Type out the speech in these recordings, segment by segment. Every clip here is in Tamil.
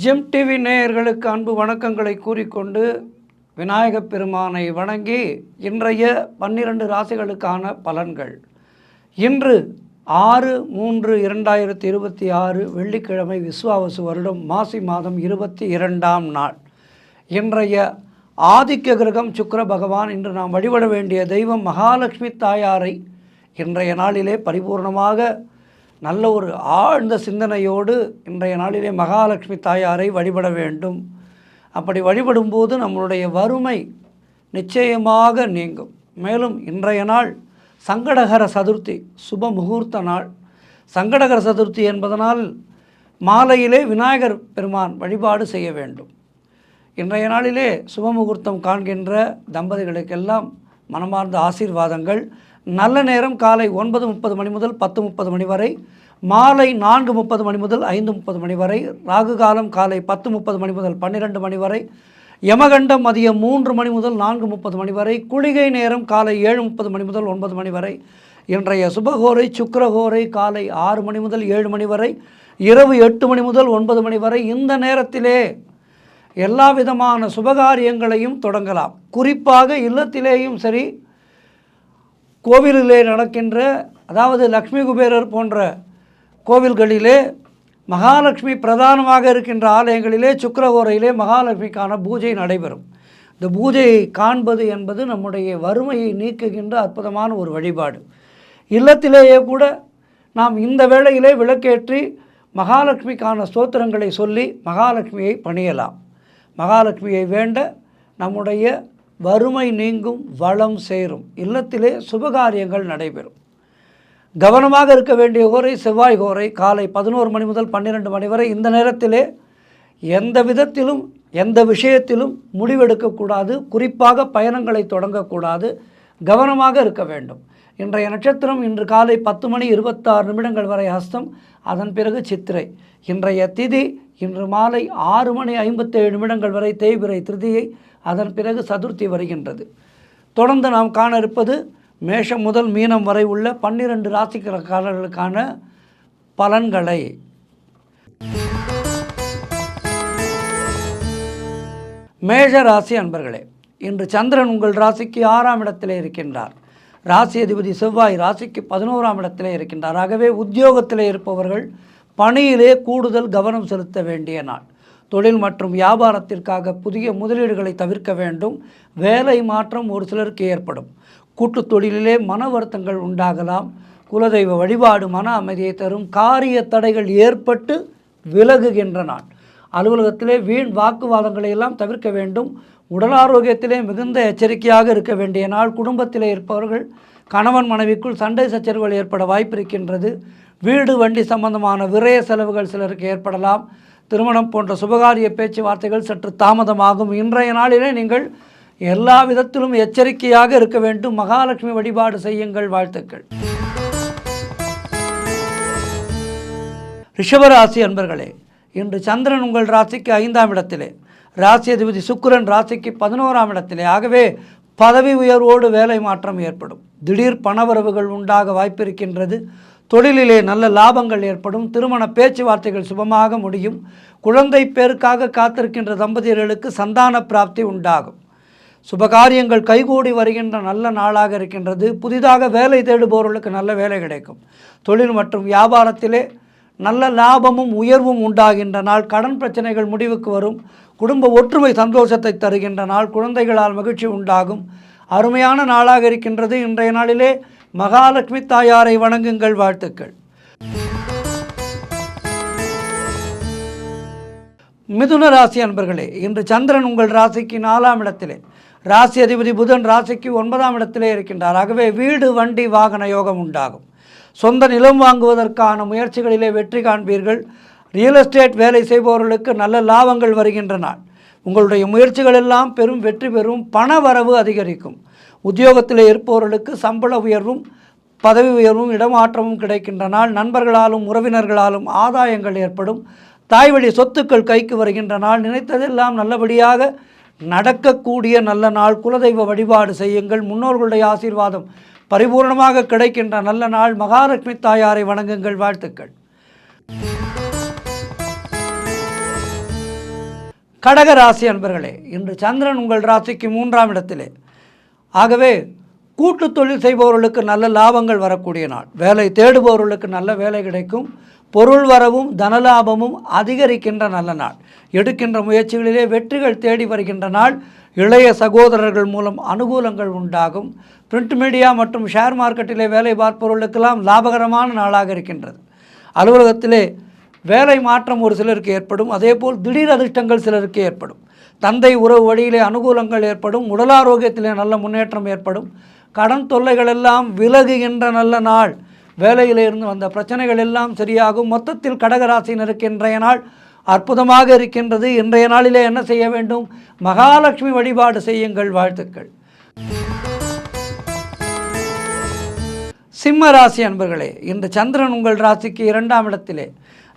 ஜெம் டிவி நேயர்களுக்கு அன்பு வணக்கங்களை கூறிக்கொண்டு விநாயகப் பெருமானை வணங்கி இன்றைய 12 ராசிகளுக்கான பலன்கள். இன்று 6/3/2026 வெள்ளிக்கிழமை, விஸ்வாவசு வருடம் மாசி மாதம் 22ஆம் நாள். இன்றைய ஆதிக்க கிரகம் சுக்கிர பகவான். இன்று நாம் வழிபட வேண்டிய தெய்வம் மகாலட்சுமி தாயாரை இன்றைய நாளிலே பரிபூர்ணமாக நல்ல ஒரு ஆழ்ந்த சிந்தனையோடு இன்றைய நாளிலே மகாலட்சுமி தாயாரை வழிபட வேண்டும். அப்படி வழிபடும்போது நம்மளுடைய வறுமை நிச்சயமாக நீங்கும். மேலும் இன்றைய நாள் சங்கடகர சதுர்த்தி, சுப முகூர்த்த நாள். சங்கடகர சதுர்த்தி என்பதனால் மாலையிலே விநாயகர் பெருமான் வழிபாடு செய்ய வேண்டும். இன்றைய நாளிலே சுபமுகூர்த்தம் காண்கின்ற தம்பதிகளுக்கெல்லாம் மனமார்ந்த ஆசீர்வாதங்கள். நல்ல நேரம் காலை 9:30 மணி முதல் 10:30 மணி வரை, மாலை 4:30 மணி முதல் 5:30 மணி வரை, ராகு காலம் காலை 10:30 மணி முதல் 12 மணி வரை, யமகண்டம் மதியம் 3 மணி முதல் 4:30 மணி வரை, குளிகை நேரம் காலை 7:30 மணி முதல் 9 மணி வரை. இன்றைய சுபகோரை சுக்கிரகோரை காலை 6 மணி முதல் 7 மணி வரை, இரவு 8 மணி முதல் 9 மணி வரை. இந்த நேரத்திலே எல்லா விதமான சுபகாரியங்களையும் தொடங்கலாம். குறிப்பாக இல்லத்திலேயும் சரி, கோவிலிலே நடக்கின்ற, அதாவது லக்ஷ்மி குபேரர் போன்ற கோவில்களிலே, மகாலட்சுமி பிரதானமாக இருக்கின்ற ஆலயங்களிலே சுக்கிரகோரையிலே மகாலட்சுமிக்கான பூஜை நடைபெறும். இந்த பூஜையை காண்பது என்பது நம்முடைய வறுமையை நீக்குகின்ற அற்புதமான ஒரு வழிபாடு. இல்லத்திலேயே கூட நாம் இந்த வேளையிலே விளக்கேற்றி மகாலட்சுமிக்கான ஸ்தோத்திரங்களை சொல்லி மகாலட்சுமியை பணியலாம். மகாலட்சுமியை வேண்ட நம்முடைய வறுமை நீங்கும், வளம் சேரும், இல்லத்திலே சுபகாரியங்கள் நடைபெறும். கவனமாக இருக்க வேண்டிய கோரை செவ்வாய் கோரை காலை 11 மணி முதல் 12 மணி வரை. இந்த நேரத்திலே எந்த விதத்திலும் எந்த விஷயத்திலும் முடிவெடுக்கக்கூடாது. குறிப்பாக பயணங்களை தொடங்கக்கூடாது. கவனமாக இருக்க வேண்டும். இன்றைய நட்சத்திரம் இன்று காலை 10 மணி 26 நிமிடங்கள் வரை ஹஸ்தம், அதன் பிறகு சித்திரை. இன்றைய திதி இன்று மாலை 6 மணி 57 நிமிடங்கள் வரை தேய்பிறை திருதியை, அதன் பிறகு சதுர்த்தி வருகின்றது. தொடர்ந்து நாம் காண இருப்பது மேஷம் முதல் மீனம் வரை உள்ள 12 ராசிக்காரர்களுக்கான பலன்களை. மேஷ ராசி அன்பர்களே, இன்று சந்திரன் உங்கள் ராசிக்கு 6ஆம் இடத்திலே இருக்கின்றார். ராசி அதிபதி செவ்வாய் ராசிக்கு 11ஆம் இடத்திலே இருக்கின்றார். ஆகவே உத்தியோகத்திலே இருப்பவர்கள் பணியிலே கூடுதல் கவனம் செலுத்த வேண்டிய நாள். தொழில் மற்றும் வியாபாரத்திற்காக புதிய முதலீடுகளை தவிர்க்க வேண்டும். வேலை மாற்றம் ஒரு சிலருக்கு ஏற்படும். கூட்டு தொழிலிலே மன வருத்தங்கள் உண்டாகலாம். குலதெய்வ வழிபாடு மன அமைதியை தரும். காரிய தடைகள் ஏற்பட்டு விலகுகின்ற நாள். அலுவலகத்திலே வீண் வாக்குவாதங்களை எல்லாம் தவிர்க்க வேண்டும். உடல் ஆரோக்கியத்திலே மிகுந்த எச்சரிக்கையாக இருக்க வேண்டிய நாள். குடும்பத்திலே இருப்பவர்கள் கணவன் மனைவிக்குள் சண்டை சச்சரவுகள் ஏற்பட வாய்ப்பு இருக்கின்றது. வீடு வண்டி சம்பந்தமான விரய செலவுகள் சிலருக்கு ஏற்படலாம். திருமணம் போன்ற சுபகாரிய பேச்சுவார்த்தைகள் சற்று தாமதமாகும். இன்றைய நாளிலே நீங்கள் எல்லா விதத்திலும் எச்சரிக்கையாக இருக்க வேண்டும். மகாலட்சுமி வழிபாடு செய்யுங்கள். வாழ்த்துக்கள். ரிஷபராசி அன்பர்களே, இன்று சந்திரன் உங்கள் ராசிக்கு 5ஆம் இடத்திலே, ராசி அதிபதி சுக்கிரன் ராசிக்கு 11ஆம் இடத்திலே. ஆகவே பதவி உயர்வோடு வேலை மாற்றம் ஏற்படும். திடீர் பணவரவுகள் உண்டாக வாய்ப்பு இருக்கின்றது. தொழிலிலே நல்ல லாபங்கள் ஏற்படும். திருமண பேச்சுவார்த்தைகள் சுபமாக முடியும். குழந்தை பேருக்காக காத்திருக்கின்ற தம்பதியர்களுக்கு சந்தான பிராப்தி உண்டாகும். சுபகாரியங்கள் கைகூடி வருகின்ற நல்ல நாளாக இருக்கின்றது. புதிதாக வேலை தேடுபவர்களுக்கு நல்ல வேலை கிடைக்கும். தொழில் மற்றும் வியாபாரத்திலே நல்ல லாபமும் உயர்வும் உண்டாகின்ற நாள். கடன் பிரச்சனைகள் முடிவுக்கு வரும். குடும்ப ஒற்றுமை சந்தோஷத்தை தருகின்ற நாள். குழந்தைகளால் மகிழ்ச்சி உண்டாகும். அருமையான நாளாக இருக்கின்றது. இன்றைய நாளிலே மகாலட்சுமி தாயாரை வணங்குங்கள். வாழ்த்துக்கள். மிதுன ராசி அன்பர்களே, இன்று சந்திரன் உங்கள் ராசிக்கு 4ஆம் இடத்திலே, ராசி அதிபதி புதன் ராசிக்கு 9ஆம் இடத்திலே இருக்கின்றார். ஆகவே வீடு வண்டி வாகன யோகம் உண்டாகும். சொந்த நிலம் வாங்குவதற்கான முயற்சிகளிலே வெற்றி காண்பீர்கள். ரியல் எஸ்டேட் வேலை செய்பவர்களுக்கு நல்ல லாபங்கள் வருகின்ற நாள். உங்களுடைய முயற்சிகள் எல்லாம் பெரும் வெற்றி பெறும். பண வரவு அதிகரிக்கும். உத்தியோகத்தில் இருப்பவர்களுக்கு சம்பள உயர்வும் பதவி உயர்வும் இடமாற்றமும் கிடைக்கின்ற நாள். நண்பர்களாலும் உறவினர்களாலும் ஆதாயங்கள் ஏற்படும். தாய்வழி சொத்துக்கள் கைக்கு வருகின்ற நாள். நினைத்ததெல்லாம் நல்லபடியாக நடக்கக்கூடிய நல்ல நாள். குலதெய்வ வழிபாடு செய்யுங்கள். முன்னோர்களுடைய ஆசீர்வாதம் பரிபூர்ணமாக கிடைக்கின்ற நல்ல நாள். மகாலட்சுமி தாயாரை வணங்குங்கள். வாழ்த்துக்கள். கடக ராசி அன்பர்களே, இன்று சந்திரன் உங்கள் ராசிக்கு 3ஆம் இடத்திலே. ஆகவே கூட்டு தொழில் செய்பவர்களுக்கு நல்ல லாபங்கள் வரக்கூடிய நாள். வேலை தேடுபவர்களுக்கு நல்ல வேலை கிடைக்கும். பொருள் வரவும் தனலாபமும் அதிகரிக்கின்ற நல்ல நாள். எடுக்கின்ற முயற்சிகளிலே வெற்றிகள் தேடி வருகின்ற நாள். இளைய சகோதரர்கள் மூலம் அனுகூலங்கள் உண்டாகும். பிரிண்ட் மீடியா மற்றும் ஷேர் மார்க்கெட்டிலே வேலை பார்ப்பவர்களுக்கெல்லாம் லாபகரமான நாளாக இருக்கின்றது. அலுவலகத்திலே வேலை மாற்றம் ஒரு சிலருக்கு ஏற்படும். அதேபோல் திடீர் அதிர்ஷ்டங்கள் சிலருக்கு ஏற்படும். தந்தை உறவு வழியிலே அனுகூலங்கள் ஏற்படும். உடல் ஆரோக்கியத்திலே நல்ல முன்னேற்றம் ஏற்படும். கடன் தொல்லைகள் எல்லாம் விலகுகின்ற நல்ல நாள். வேலையிலே இருந்து வந்த பிரச்சனைகள் எல்லாம் சரியாகும். மொத்தத்தில் கடகராசினருக்கு இன்றைய நாள் அற்புதமாக இருக்கின்றது. இன்றைய நாளிலே என்ன செய்ய வேண்டும்? மகாலட்சுமி வழிபாடு செய்யுங்கள். வாழ்த்துக்கள். சிம்ம ராசி அன்பர்களே, இன்று சந்திரன் உங்கள் ராசிக்கு 2ஆம் இடத்திலே,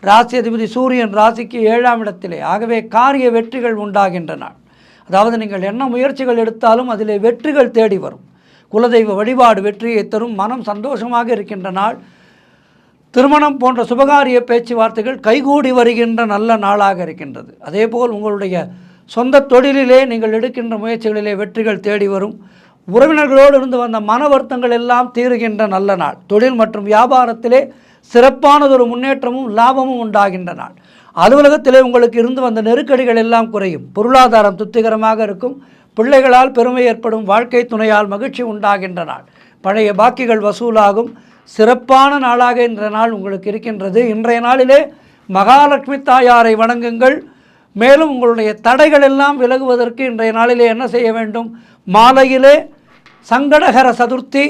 ராசி அதிபதி சூரியன் ராசிக்கு 7ஆம் இடத்திலே. ஆகவே காரிய வெற்றிகள் உண்டாகின்ற நாள். அதாவது நீங்கள் என்ன முயற்சிகள் எடுத்தாலும் அதிலே வெற்றிகள் தேடி வரும். குலதெய்வ வழிபாடு வெற்றியை தரும். மனம் சந்தோஷமாக இருக்கின்ற நாள். திருமணம் போன்ற சுபகாரிய பேச்சுவார்த்தைகள் கைகூடி வருகின்ற நல்ல நாளாக இருக்கின்றது. அதேபோல் உங்களுடைய சொந்த தொழிலிலே நீங்கள் எடுக்கின்ற முயற்சிகளிலே வெற்றிகள் தேடி வரும். உறவினர்களோடு இருந்து வந்த மன வருத்தங்கள் எல்லாம் தீருகின்ற நல்ல நாள். தொழில் மற்றும் வியாபாரத்திலே சிறப்பானதொரு முன்னேற்றமும் லாபமும் உண்டாகின்ற நாள். அலுவலகத்திலே உங்களுக்கு இருந்து வந்த நெருக்கடிகள் எல்லாம் குறையும். பொருளாதாரம் திருப்திகரமாக இருக்கும். பிள்ளைகளால் பெருமை ஏற்படும். வாழ்க்கை துணையால் மகிழ்ச்சி உண்டாகின்ற நாள். பழைய பாக்கிகள் வசூலாகும். சிறப்பான நாளாக இன்றைய நாள் உங்களுக்கு இருக்கின்றது. இன்றைய நாளிலே மகாலட்சுமி தாயாரை வணங்குங்கள். மேலும் உங்களுடைய தடைகள் எல்லாம் விலகுவதற்கு இன்றைய நாளிலே என்ன செய்ய வேண்டும்? மாலையிலே சங்கடஹர சதுர்த்தி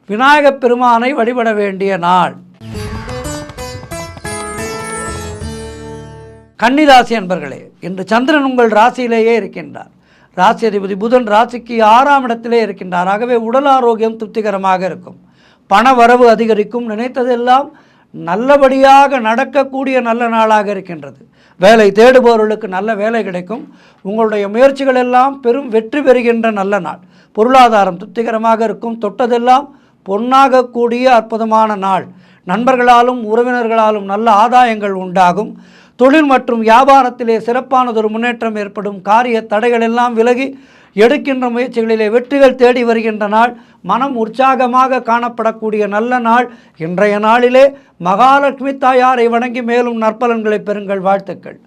விநாயகப் பெருமானை வழிபட வேண்டிய நாள். கன்னிராசி அன்பர்களே, இன்று சந்திரன் உங்கள் ராசியிலேயே இருக்கின்றார். ராசி அதிபதி புதன் ராசிக்கு 6ஆம் இடத்திலே இருக்கின்றார். ஆகவே உடல் ஆரோக்கியம் திருப்திகரமாக இருக்கும். பண வரவு அதிகரிக்கும். நினைத்ததெல்லாம் நல்லபடியாக நடக்கக்கூடிய நல்ல நாளாக இருக்கின்றது. வேலை தேடுபவர்களுக்கு நல்ல வேலை கிடைக்கும். உங்களுடைய முயற்சிகள் எல்லாம் பெரும் வெற்றி பெறுகின்ற நல்ல நாள். பொருளாதாரம் திருப்திகரமாக இருக்கும். தொட்டதெல்லாம் பொன்னாகக்கூடிய அற்புதமான நாள். நண்பர்களாலும் உறவினர்களாலும் நல்ல ஆதாயங்கள் உண்டாகும். தொழில் மற்றும் வியாபாரத்திலே சிறப்பானதொரு முன்னேற்றம் ஏற்படும். காரிய தடைகள் எல்லாம் விலகி எடுக்கின்ற முயற்சிகளிலே வெற்றிகள் தேடி வருகின்ற நாள். மனம் உற்சாகமாக காணப்படக்கூடிய நல்ல நாள். இன்றைய நாளிலே மகாலட்சுமி தாயாரை வணங்கி மேலும் நற்பலன்களை பெறுங்கள். வாழ்த்துக்கள்.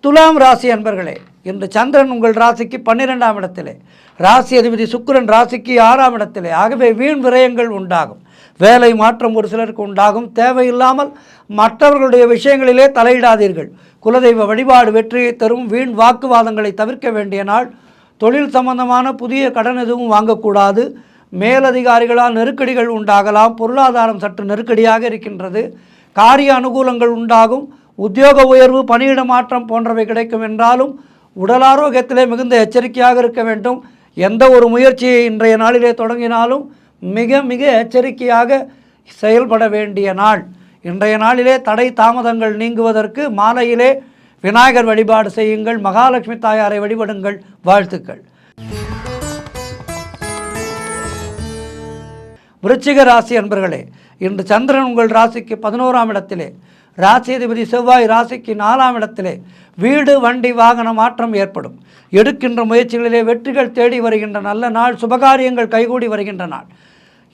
துலாம் ராசி அன்பர்களே, இன்று சந்திரன் உங்கள் ராசிக்கு 12ஆம் இடத்திலே, ராசி அதிபதி சுக்கிரன் ராசிக்கு 6ஆம் இடத்திலே. ஆகவே வீண் விரயங்கள் உண்டாகும். வேலை மாற்றம் ஒரு சிலருக்கு உண்டாகும். தேவையில்லாமல் மற்றவர்களுடைய விஷயங்களிலே தலையிடாதீர்கள். குலதெய்வ வழிபாடு வெற்றியை தரும். வீண் வாக்குவாதங்களை தவிர்க்க வேண்டிய நாள். தொழில் சம்பந்தமான புதிய கடன் எதுவும் வாங்கக்கூடாது. மேலதிகாரிகளால் நெருக்கடிகள் உண்டாகலாம். பொருளாதாரம் சற்று நெருக்கடியாக இருக்கின்றது. காரிய அனுகூலங்கள் உண்டாகும். உத்தியோக உயர்வு, பணியிட மாற்றம் போன்றவை கிடைக்கும். என்றாலும் உடல் ஆரோக்கியத்திலே மிகுந்த எச்சரிக்கையாக இருக்க வேண்டும். எந்த ஒரு முயற்சியை இன்றைய நாளிலே தொடங்கினாலும் மிக மிக எச்சரிக்கையாக செயல்பட வேண்டிய நாள். இன்றைய நாளிலே தடை தாமதங்கள் நீங்குவதற்கு மாலையிலே விநாயகர் வழிபாடு செய்யுங்கள். மகாலட்சுமி தாயாரை வழிபடுங்கள். வாழ்த்துக்கள். விருச்சிக ராசி அன்பர்களே, இன்று சந்திரன் உங்கள் ராசிக்கு 11ஆம் இடத்திலே, ராசி அதிபதி செவ்வாய் ராசிக்கு 4ஆம் இடத்திலே. வீடு வண்டி வாகன மாற்றம் ஏற்படும். எடுக்கின்ற முயற்சிகளிலே வெற்றிகள் தேடி வருகின்ற நல்ல நாள். சுபகாரியங்கள் கைகூடி வருகின்ற நாள்.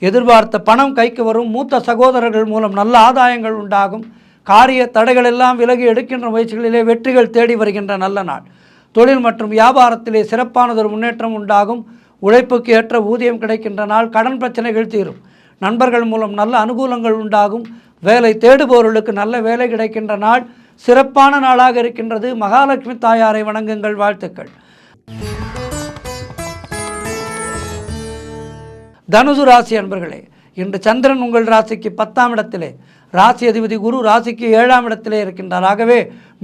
எதிர்பார்த்த பணம் கைக்கு வரும். மூத்த சகோதரர்கள் மூலம் நல்ல ஆதாயங்கள் உண்டாகும். காரிய தடைகள் எல்லாம் விலகி எடுக்கின்ற முயற்சிகளிலே வெற்றிகள் தேடி வருகின்ற நல்ல நாள். தொழில் மற்றும் வியாபாரத்திலே சிறப்பானதொரு முன்னேற்றம் உண்டாகும். உழைப்புக்கு ஏற்ற ஊதியம் கிடைக்கின்ற நாள். கடன் பிரச்சனைகள் தீரும். நண்பர்கள் மூலம் நல்ல அனுகூலங்கள் உண்டாகும். வேலை தேடுபவர்களுக்கு நல்ல வேலை கிடைக்கின்ற நாள். சிறப்பான நாளாக இருக்கின்றது. மகாலட்சுமி தாயாரை வணங்குங்கள். வாழ்த்துக்கள். தனுசு ராசி அன்பர்களே, இன்று சந்திரன் உங்கள் ராசிக்கு 10ஆம் இடத்திலே, ராசி அதிபதி குரு ராசிக்கு 7ஆம் இடத்திலே இருக்கின்றார். ஆகவே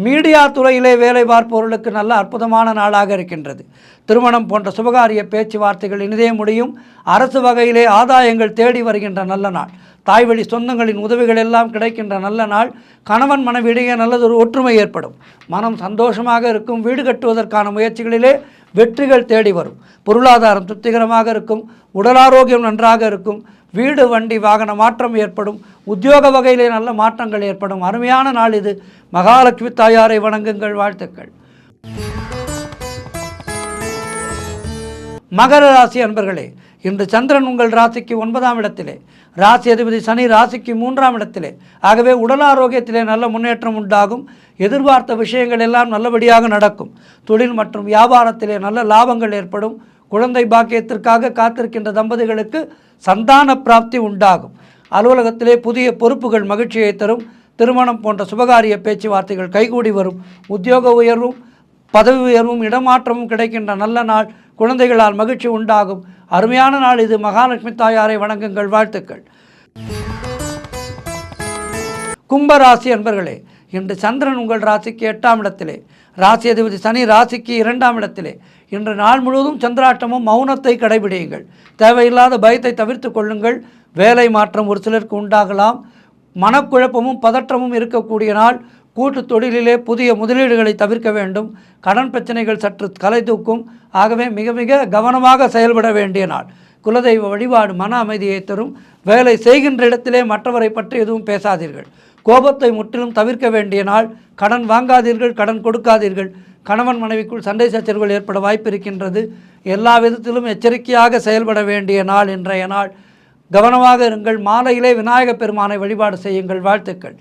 மீடியா துறையிலே வேலை பார்ப்பவர்களுக்கு நல்ல அற்புதமான நாளாக இருக்கின்றது. திருமணம் போன்ற சுபகாரிய பேச்சுவார்த்தைகள் இனிதே முடியும். அரசு வகையிலே ஆதாயங்கள் தேடி வருகின்ற நல்ல நாள். தாய் வழி சொந்தங்களின் உதவிகள் எல்லாம் கிடைக்கின்ற நல்ல நாள். கணவன் மனைவியிடையே நல்லதொரு ஒற்றுமை ஏற்படும். மனம் சந்தோஷமாக இருக்கும். வீடு கட்டுவதற்கான முயற்சிகளிலே வெற்றிகள் தேடி வரும். பொருளாதாரம் திருப்திகரமாக இருக்கும். உடல் ஆரோக்கியம் நன்றாக இருக்கும். வீடு வண்டி வாகன மாற்றம் ஏற்படும். உத்தியோக வகையிலே நல்ல மாற்றங்கள் ஏற்படும். அருமையான நாள் இது. மகாலட்சுமி தாயாரை வணங்குங்கள். வாழ்த்துக்கள். மகர ராசி அன்பர்களே, இன்று சந்திரன் உங்கள் ராசிக்கு 9ஆம் இடத்திலே, ராசி அதிபதி சனி ராசிக்கு 3ஆம் இடத்திலே. ஆகவே உடல் ஆரோக்கியத்திலே நல்ல முன்னேற்றம் உண்டாகும். எதிர்பார்த்த விஷயங்கள் எல்லாம் நல்லபடியாக நடக்கும். தொழில் மற்றும் வியாபாரத்திலே நல்ல லாபங்கள் ஏற்படும். குழந்தை பாக்கியத்திற்காக காத்திருக்கின்ற தம்பதிகளுக்கு சந்தான பிராப்தி உண்டாகும். அலுவலகத்திலே புதிய பொறுப்புகள் மகிழ்ச்சியை தரும். திருமணம் போன்ற சுபகாரிய பேச்சுவார்த்தைகள் கைகூடி வரும். உத்தியோக உயர்வும் பதவி உயர்வும் இடமாற்றமும் கிடைக்கின்ற நல்ல நாள். குழந்தைகளால் மகிழ்ச்சி உண்டாகும். அருமையான நாள் இது. மகாலட்சுமி தாயாரை வணங்குங்கள். வாழ்த்துக்கள். கும்பராசி அன்பர்களே, இன்று சந்திரன் உங்கள் ராசிக்கு 8ஆம் இடத்திலே, ராசி அதிபதி சனி ராசிக்கு 2ஆம் இடத்திலே. இன்று நாள் முழுவதும் சந்திராட்டமும் மௌனத்தை கடைபிடியுங்கள். தேவையில்லாத பயத்தை தவிர்த்து கொள்ளுங்கள். வேலை மாற்றம் ஒரு சிலருக்கு உண்டாகலாம். மனக்குழப்பமும் பதற்றமும் இருக்கக்கூடிய நாள். கூட்டு தொழிலிலே புதிய முதலீடுகளை தவிர்க்க வேண்டும். கடன் பிரச்சனைகள் சற்று கலை தூக்கும். ஆகவே மிக மிக கவனமாக செயல்பட வேண்டிய நாள். குலதெய்வ வழிபாடு மன அமைதியை தரும். வேலை செய்கின்ற இடத்திலே மற்றவரை பற்றி எதுவும் பேசாதீர்கள். கோபத்தை முற்றிலும் தவிர்க்க வேண்டிய நாள். கடன் வாங்காதீர்கள், கடன் கொடுக்காதீர்கள். கணவன் மனைவிக்குள் சண்டை சச்சரவுகள் ஏற்பட வாய்ப்பு இருக்கின்றது. எல்லா விதத்திலும் எச்சரிக்கையாக செயல்பட வேண்டிய நாள் இன்றைய நாள். கவனமாக இருங்கள். மாலையிலே விநாயகப் பெருமானை வழிபாடு செய்யுங்கள். வாழ்த்துக்கள்.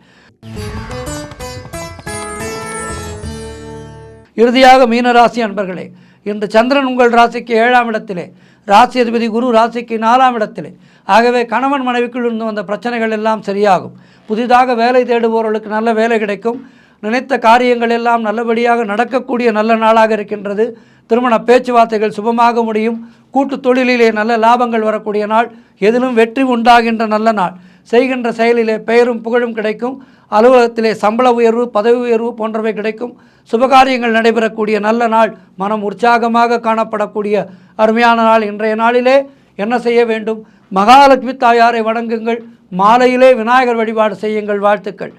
இறுதியாக மீனராசி அன்பர்களே, இன்று சந்திரன் உங்கள் ராசிக்கு 7ஆம் இடத்திலே, ராசி அதிபதி குரு ராசிக்கு 4ஆம் இடத்திலே. ஆகவே கணவன் மனைவிக்குள் இருந்து வந்த பிரச்சனைகள் எல்லாம் சரியாகும். புதிதாக வேலை தேடுபவர்களுக்கு நல்ல வேலை கிடைக்கும். நினைத்த காரியங்கள் எல்லாம் நல்லபடியாக நடக்கக்கூடிய நல்ல நாளாக இருக்கின்றது. திருமண பேச்சுவார்த்தைகள் சுபமாக முடியும். கூட்டு தொழிலிலே நல்ல லாபங்கள் வரக்கூடிய நாள். எதிலும் வெற்றி உண்டாகின்ற நல்ல நாள். செய்கின்ற செயலிலே பெயரும் புகழும் கிடைக்கும். அலுவலகத்திலே சம்பள உயர்வு பதவி உயர்வு போன்றவை கிடைக்கும். சுபகாரியங்கள் நடைபெறக்கூடிய நல்ல நாள். மனம் உற்சாகமாக காணப்படக்கூடிய அருமையான நாள். இன்றைய நாளிலே என்ன செய்ய வேண்டும்? மகாலட்சுமி தாயாரை வணங்குங்கள். மாலையிலே விநாயகர் வழிபாடு செய்யுங்கள். வாழ்த்துக்கள்.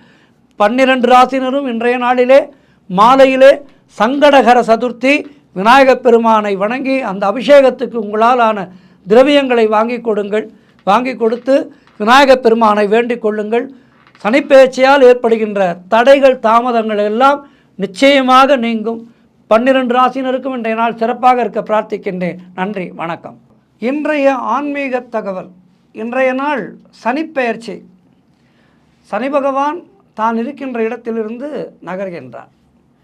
12 ராசினரும் இன்றைய நாளிலே மாலையிலே சங்கடகர சதுர்த்தி விநாயகப் பெருமானை வணங்கி அந்த அபிஷேகத்துக்கு உங்களாலான திரவியங்களை வாங்கி கொடுங்கள். வாங்கி கொடுத்து விநாயகப் பெருமானை வேண்டிக் கொள்ளுங்கள். சனிப்பெயர்ச்சியால் ஏற்படுகின்ற தடைகள் தாமதங்கள் எல்லாம் நிச்சயமாக நீங்கும். 12 ராசினருக்கும் இன்றைய நாள் சிறப்பாக இருக்க பிரார்த்திக்கின்றேன். நன்றி, வணக்கம். இன்றைய ஆன்மீக தகவல். இன்றைய நாள் சனிப்பெயர்ச்சி. சனி பகவான் தான் இருக்கின்ற இடத்திலிருந்து நகர்கின்றார்.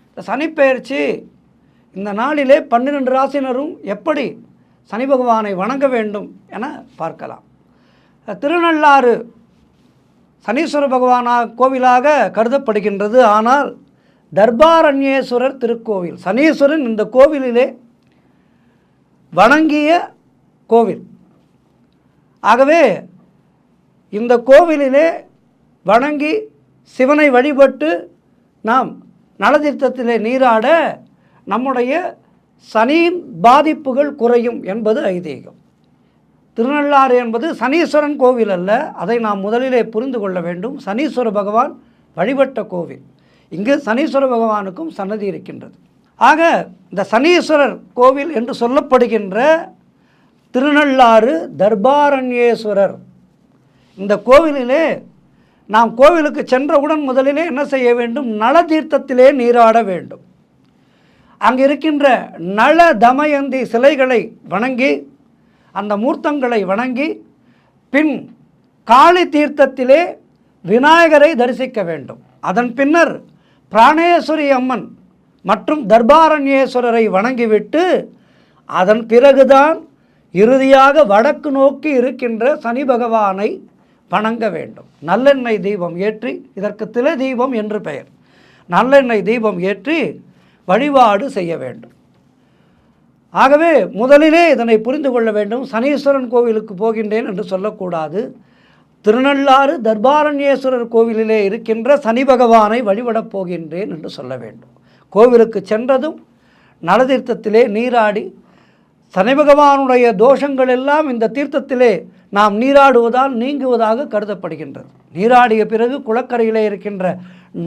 இந்த சனிப்பெயர்ச்சி இந்த நாளிலே 12 ராசினரும் எப்படி சனி பகவானை வணங்க வேண்டும் என பார்க்கலாம். திருநள்ளாறு சனீஸ்வர பகவானாக கோவிலாக கருதப்படுகின்றது. ஆனால் தர்பாரண்யேஸ்வரர் திருக்கோவில், சனீஸ்வரன் இந்த கோவிலிலே வணங்கிய கோவில். ஆகவே இந்த கோவிலிலே வணங்கி சிவனை வழிபட்டு நாம் நலதீர்த்தத்திலே நீராட நம்முடைய சனியின் பாதிப்புகள் குறையும் என்பது ஐதீகம். திருநள்ளாறு என்பது சனீஸ்வரன் கோவில் அல்ல. அதை நாம் முதலிலே புரிந்து கொள்ள வேண்டும். சனீஸ்வர பகவான் வழிபட்ட கோவில். இங்கு சனீஸ்வர பகவானுக்கும் சன்னதி இருக்கின்றது. ஆக இந்த சனீஸ்வரர் கோவில் என்று சொல்லப்படுகின்ற திருநள்ளாறு தர்பாரண்யேஸ்வரர் இந்த கோவிலிலே நாம் கோவிலுக்கு சென்றவுடன் முதலிலே என்ன செய்ய வேண்டும்? நலதீர்த்தத்திலே நீராட வேண்டும். அங்கு இருக்கின்ற நல தமயந்தி சிலைகளை வணங்கி அந்த மூர்த்தங்களை வணங்கி பின் காளி தீர்த்தத்திலே விநாயகரை தரிசிக்க வேண்டும். அதன் பின்னர் பிராணேஸ்வரி அம்மன் மற்றும் தர்பாரண்யேஸ்வரரை வணங்கிவிட்டு அதன் பிறகுதான் இறுதியாக வடக்கு நோக்கி இருக்கின்ற சனி பகவானை வணங்க வேண்டும். நல்லெண்ணெய் தீபம் ஏற்றி, இதற்கு தில தீபம் என்று பெயர், நல்லெண்ணெய் தீபம் ஏற்றி வழிபாடு செய்ய வேண்டும். ஆகவே முதலிலே இதனை புரிந்து கொள்ள வேண்டும். சனீஸ்வரன் கோவிலுக்கு போகின்றேன் என்று சொல்லக்கூடாது. திருநள்ளாறு தர்பாரண்யேஸ்வரர் கோவிலிலே இருக்கின்ற சனி பகவானை வழிபடப் போகின்றேன் என்று சொல்ல வேண்டும். கோவிலுக்கு சென்றதும் நலதீர்த்தத்திலே நீராடி சனி பகவானுடைய தோஷங்கள் எல்லாம் இந்த தீர்த்தத்திலே நாம் நீராடுவதால் நீங்குவதாக கருதப்படுகின்றது. நீராடிய பிறகு குளக்கரையிலே இருக்கின்ற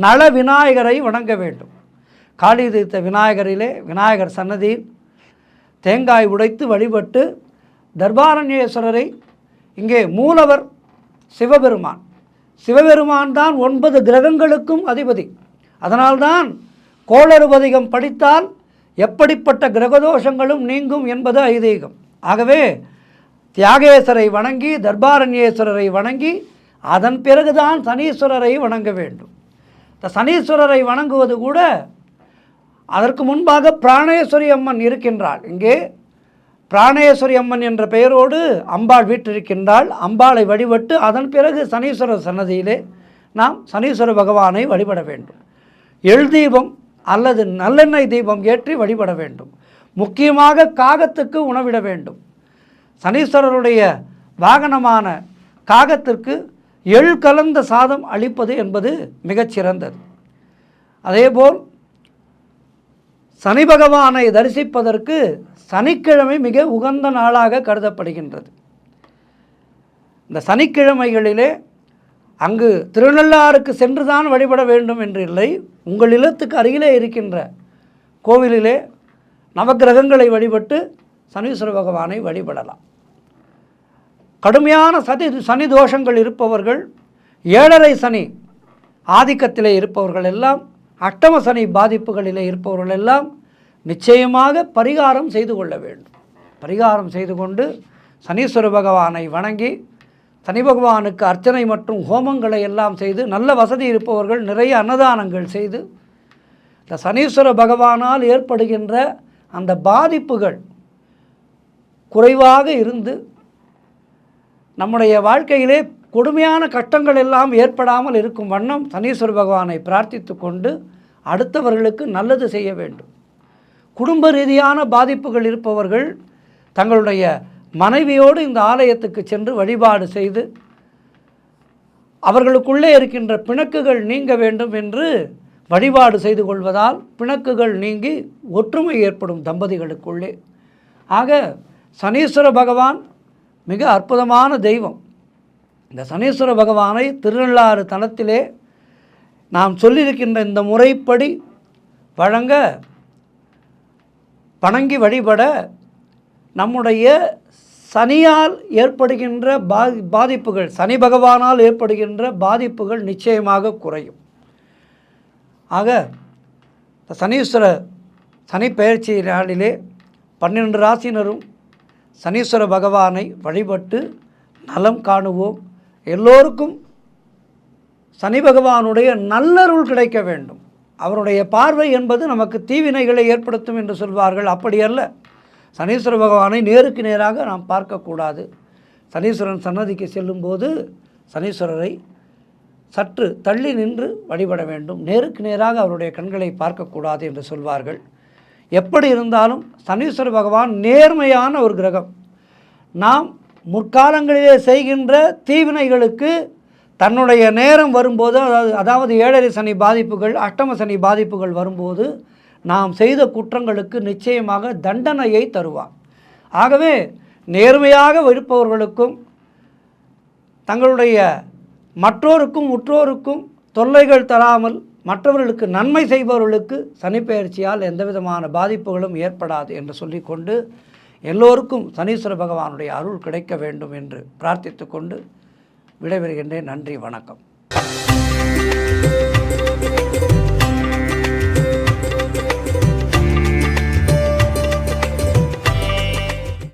நல விநாயகரை வணங்க வேண்டும். காளி தீர்த்த விநாயகரிலே விநாயகர் சன்னதியில் தேங்காய் உடைத்து வழிபட்டு தர்பாரண்யேஸ்வரரை இங்கே மூலவர் சிவபெருமான். சிவபெருமான் தான் 9 கிரகங்களுக்கும் அதிபதி. அதனால்தான் கோளறுபதிகம் படித்தால் எப்படிப்பட்ட கிரகதோஷங்களும் நீங்கும் என்பது ஐதீகம். ஆகவே தியாகேசரை வணங்கி தர்பாரண்யேஸ்வரரை வணங்கி அதன் பிறகுதான் சனீஸ்வரரை வணங்க வேண்டும். இந்த சனீஸ்வரரை வணங்குவது கூட அதற்கு முன்பாக பிராணேஸ்வரி அம்மன் இருக்கின்றாள். இங்கே பிராணேஸ்வரி அம்மன் என்ற பெயரோடு அம்பாள் வீற்றிருக்கின்றாள். அம்பாளை வழிபட்டு அதன் பிறகு சனீஸ்வரர் சன்னதியிலே நாம் சனீஸ்வர பகவானை வழிபட வேண்டும். எள் தீபம் அல்லது நல்லெண்ணெய் தீபம் ஏற்றி வழிபட வேண்டும். முக்கியமாக காகத்துக்கு உணவிட வேண்டும். சனீஸ்வரருடைய வாகனமான காகத்திற்கு எள் கலந்த சாதம் அளிப்பது என்பது மிகச்சிறந்தது. அதேபோல் சனி பகவானை தரிசிப்பதற்கு சனிக்கிழமை மிக உகந்த நாளாக கருதப்படுகின்றது. இந்த சனிக்கிழமைகளிலே அங்கு திருநள்ளாறுக்கு சென்றுதான் வழிபட வேண்டும் என்று இல்லை. உங்கள் இல்லத்துக்கு அருகிலே இருக்கின்ற கோவிலிலே நவக்கிரகங்களை வழிபட்டு சனீஸ்வர பகவானை வழிபடலாம். கடுமையான சனி தோஷங்கள் இருப்பவர்கள், 7.5 சனி ஆதிக்கத்திலே இருப்பவர்கள் எல்லாம், அஷ்டம சனி பாதிப்புகளிலே இருப்பவர்கள் எல்லாம் நிச்சயமாக பரிகாரம் செய்து கொள்ள வேண்டும். பரிகாரம் செய்து கொண்டு சனீஸ்வர பகவானை வணங்கி சனி பகவானுக்கு அர்ச்சனை மற்றும் ஹோமங்களை எல்லாம் செய்து, நல்ல வசதி இருப்பவர்கள் நிறைய அன்னதானங்கள் செய்து, இந்த சனீஸ்வர பகவானால் ஏற்படுகின்ற அந்த பாதிப்புகள் குறைவாக இருந்து நம்முடைய வாழ்க்கையிலே கொடுமையான கஷ்டங்கள் எல்லாம் ஏற்படாமல் இருக்கும் வண்ணம் சனீஸ்வர பகவானை பிரார்த்தித்து கொண்டு அடுத்தவர்களுக்கு நல்லது செய்ய வேண்டும். குடும்ப ரீதியான பாதிப்புகள் இருப்பவர்கள் தங்களுடைய மனைவியோடு இந்த ஆலயத்துக்கு சென்று வழிபாடு செய்து அவர்களுக்குள்ளே இருக்கின்ற பிணக்குகள் நீங்க வேண்டும் என்று வழிபாடு செய்து கொள்வதால் பிணக்குகள் நீங்கி ஒற்றுமை ஏற்படும் தம்பதிகளுக்குள்ளே. ஆக சனீஸ்வர பகவான் மிக அற்புதமான தெய்வம். இந்த சனீஸ்வர பகவானை திருநள்ளாறு தலத்திலே நாம் சொல்லியிருக்கின்ற இந்த முறைப்படி வணங்கி வழிபட நம்முடைய சனியால் ஏற்படுகின்ற பாதிப்புகள், சனி பகவானால் ஏற்படுகின்ற பாதிப்புகள் நிச்சயமாக குறையும். ஆக சனீஸ்வர சனி பெயர்ச்சி நாளிலே 12 ராசினரும் சனீஸ்வர பகவானை வழிபட்டு நலம் காணுவோம். எல்லோருக்கும் சனி பகவானுடைய நல்லருள் கிடைக்க வேண்டும். அவருடைய பார்வை என்பது நமக்கு தீவினைகளை ஏற்படுத்தும் என்று சொல்வார்கள். அப்படியல்ல. சனீஸ்வர பகவானை நேருக்கு நேராக நாம் பார்க்கக்கூடாது. சனீஸ்வரன் சன்னதிக்கு செல்லும்போது சனீஸ்வரரை சற்று தள்ளி நின்று வழிபட வேண்டும். நேருக்கு நேராக அவருடைய கண்களை பார்க்கக்கூடாது என்று சொல்வார்கள். எப்படி இருந்தாலும் சனீஸ்வர பகவான் நேர்மையான ஒரு கிரகம். நாம் முற்காலங்களிலே செய்கின்ற தீவினைகளுக்கு தன்னுடைய நேரம் வரும்போது, அதாவது 7.5 சனி பாதிப்புகள், அஷ்டம சனி பாதிப்புகள் வரும்போது நாம் செய்த குற்றங்களுக்கு நிச்சயமாக தண்டனையை தருவார். ஆகவே நேர்மையாக இருப்பவர்களுக்கும் தங்களுடைய மற்றோருக்கும் உற்றோருக்கும் தொல்லைகள் தராமல் மற்றவர்களுக்கு நன்மை செய்பவர்களுக்கு சனிப்பெயர்ச்சியால் எந்த விதமான பாதிப்புகளும் ஏற்படாது என்று சொல்லிக்கொண்டு எல்லோருக்கும் சனீஸ்வர பகவானுடைய அருள் கிடைக்க வேண்டும் என்று பிரார்த்தித்து கொண்டு விடைபெறுகின்றேன். நன்றி, வணக்கம்.